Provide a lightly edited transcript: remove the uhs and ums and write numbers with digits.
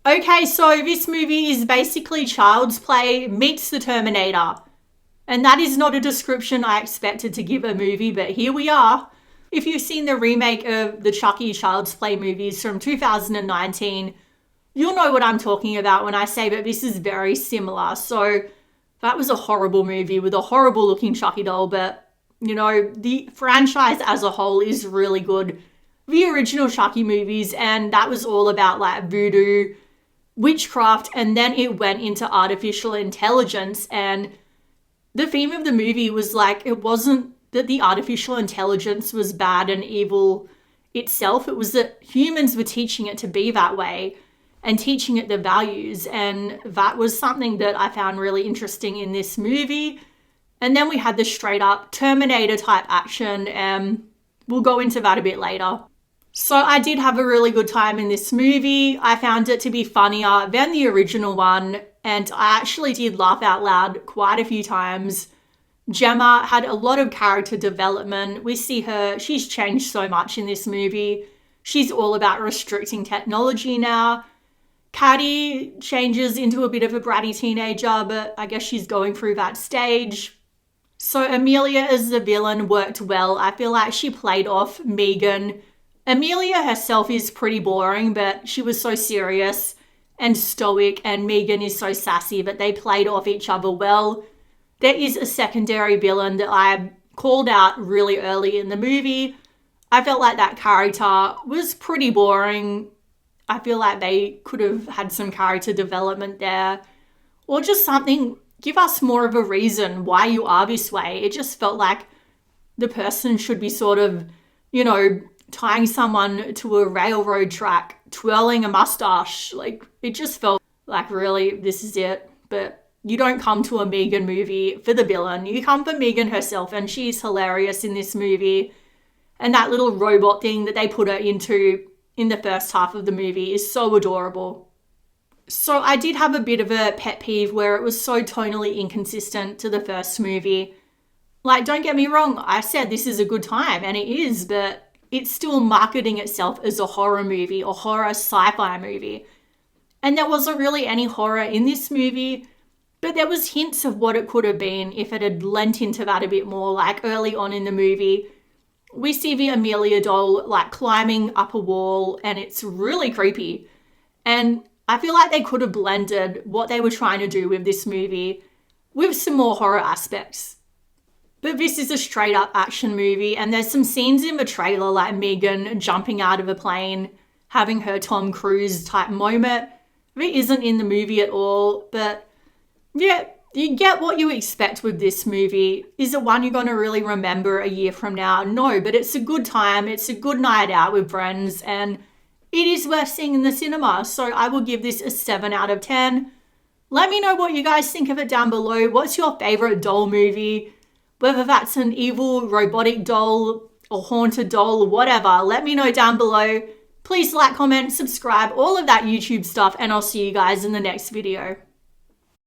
Okay, so this movie is basically Child's Play meets the Terminator. And that is not a description I expected to give a movie, but here we are. If you've seen the remake of the Chucky Child's Play movies from 2019, you'll know what I'm talking about when I say that this is very similar. So that was a horrible movie with a horrible looking Chucky doll, but you know, the franchise as a whole is really good. The original Chucky movies, and that was all about like voodoo, witchcraft, and then it went into artificial intelligence. And the theme of the movie was like, it wasn't that the artificial intelligence was bad and evil itself. It was that humans were teaching it to be that way and teaching it the values. And that was something that I found really interesting in this movie. And then we had the straight up Terminator type action, and we'll go into that a bit later. So I did have a really good time in this movie. I found it to be funnier than the original one, and I actually did laugh out loud quite a few times. Gemma had a lot of character development. We see her, she's changed so much in this movie. She's all about restricting technology now. Caddy changes into a bit of a bratty teenager, but I guess she's going through that stage. So Amelia as the villain worked well. I feel like she played off M3GAN. Amelia herself is pretty boring, but she was so serious and stoic, and M3GAN is so sassy that they played off each other well. There is a secondary villain that I called out really early in the movie. I felt like that character was pretty boring. I feel like they could have had some character development there, or just something, give us more of a reason why you are this way. It just felt like the person should be sort of, you know, tying someone to a railroad track, twirling a mustache. Like, it just felt like, really, this is it. But you don't come to a M3GAN movie for the villain. You come for M3GAN herself, and she's hilarious in this movie. And that little robot thing that they put her into in the first half of the movie is so adorable. So I did have a bit of a pet peeve where it was so tonally inconsistent to the first movie. Like, don't get me wrong, I said this is a good time, and it is, but it's still marketing itself as a horror movie or horror sci-fi movie. And there wasn't really any horror in this movie, but there was hints of what it could have been if it had lent into that a bit more. Like early on in the movie, we see the Amelia doll like climbing up a wall, and it's really creepy. And I feel like they could have blended what they were trying to do with this movie with some more horror aspects. But this is a straight up action movie, and there's some scenes in the trailer like M3GAN jumping out of a plane, having her Tom Cruise type moment. That isn't in the movie at all, but yeah, you get what you expect with this movie. Is it one you're going to really remember a year from now? No, but it's a good time. It's a good night out with friends, and it is worth seeing in the cinema. So I will give this a 7 out of 10. Let me know what you guys think of it down below. What's your favorite doll movie? Whether that's an evil robotic doll or haunted doll or whatever, let me know down below. Please like, comment, subscribe, all of that YouTube stuff, and I'll see you guys in the next video.